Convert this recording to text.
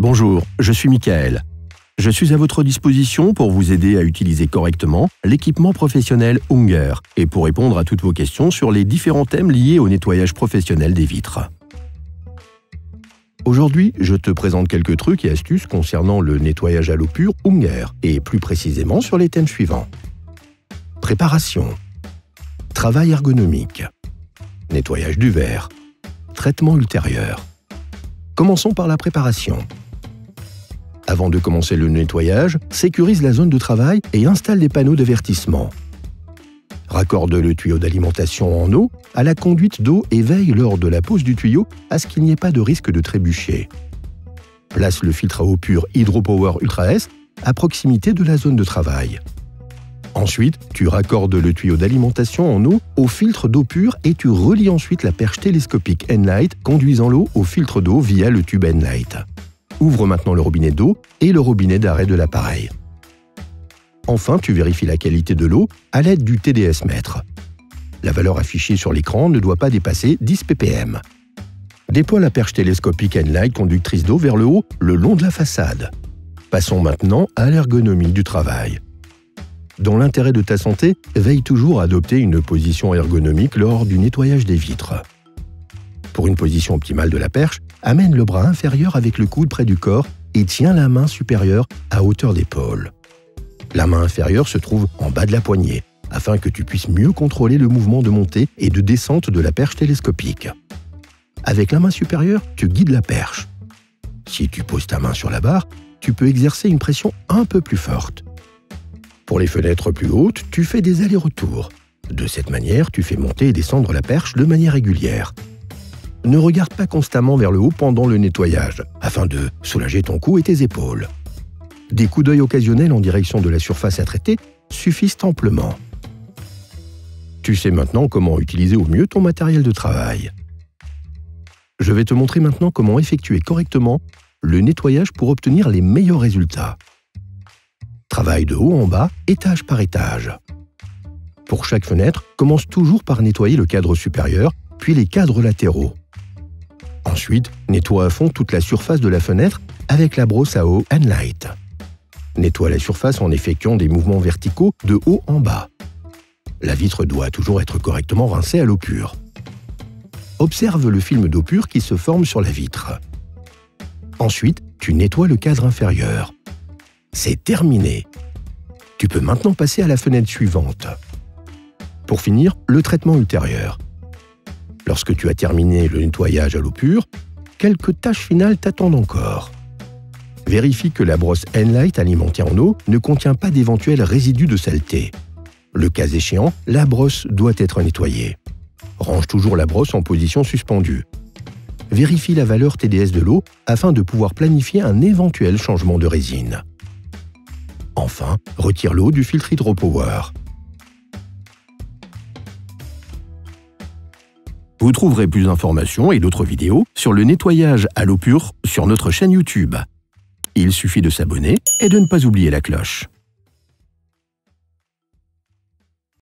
Bonjour, je suis Michael. Je suis à votre disposition pour vous aider à utiliser correctement l'équipement professionnel Unger et pour répondre à toutes vos questions sur les différents thèmes liés au nettoyage professionnel des vitres. Aujourd'hui, je te présente quelques trucs et astuces concernant le nettoyage à l'eau pure Unger et plus précisément sur les thèmes suivants. Préparation, travail ergonomique, nettoyage du verre, traitement ultérieur. Commençons par la préparation. Avant de commencer le nettoyage, sécurise la zone de travail et installe des panneaux d'avertissement. Raccorde le tuyau d'alimentation en eau à la conduite d'eau et veille lors de la pose du tuyau à ce qu'il n'y ait pas de risque de trébucher. Place le filtre à eau pure Hydropower Ultra S à proximité de la zone de travail. Ensuite, tu raccordes le tuyau d'alimentation en eau au filtre d'eau pure et tu relis ensuite la perche télescopique Nlight conduisant l'eau au filtre d'eau via le tube Nlight. Ouvre maintenant le robinet d'eau et le robinet d'arrêt de l'appareil. Enfin, tu vérifies la qualité de l'eau à l'aide du TDS mètre. La valeur affichée sur l'écran ne doit pas dépasser 10 ppm. Déploie la perche télescopique Nlight conductrice d'eau vers le haut le long de la façade. Passons maintenant à l'ergonomie du travail. Dans l'intérêt de ta santé, veille toujours à adopter une position ergonomique lors du nettoyage des vitres. Pour une position optimale de la perche, amène le bras inférieur avec le coude près du corps et tiens la main supérieure à hauteur d'épaule. La main inférieure se trouve en bas de la poignée, afin que tu puisses mieux contrôler le mouvement de montée et de descente de la perche télescopique. Avec la main supérieure, tu guides la perche. Si tu poses ta main sur la barre, tu peux exercer une pression un peu plus forte. Pour les fenêtres plus hautes, tu fais des allers-retours. De cette manière, tu fais monter et descendre la perche de manière régulière. Ne regarde pas constamment vers le haut pendant le nettoyage, afin de soulager ton cou et tes épaules. Des coups d'œil occasionnels en direction de la surface à traiter suffisent amplement. Tu sais maintenant comment utiliser au mieux ton matériel de travail. Je vais te montrer maintenant comment effectuer correctement le nettoyage pour obtenir les meilleurs résultats. Travaille de haut en bas, étage par étage. Pour chaque fenêtre, commence toujours par nettoyer le cadre supérieur, puis les cadres latéraux. Ensuite, nettoie à fond toute la surface de la fenêtre avec la brosse à eau Nlight. Nettoie la surface en effectuant des mouvements verticaux de haut en bas. La vitre doit toujours être correctement rincée à l'eau pure. Observe le film d'eau pure qui se forme sur la vitre. Ensuite, tu nettoies le cadre inférieur. C'est terminé. Tu peux maintenant passer à la fenêtre suivante. Pour finir, le traitement ultérieur. Lorsque tu as terminé le nettoyage à l'eau pure, quelques tâches finales t'attendent encore. Vérifie que la brosse Nlight alimentée en eau ne contient pas d'éventuels résidus de saleté. Le cas échéant, la brosse doit être nettoyée. Range toujours la brosse en position suspendue. Vérifie la valeur TDS de l'eau afin de pouvoir planifier un éventuel changement de résine. Enfin, retire l'eau du filtre Hydropower. Vous trouverez plus d'informations et d'autres vidéos sur le nettoyage à l'eau pure sur notre chaîne YouTube. Il suffit de s'abonner et de ne pas oublier la cloche.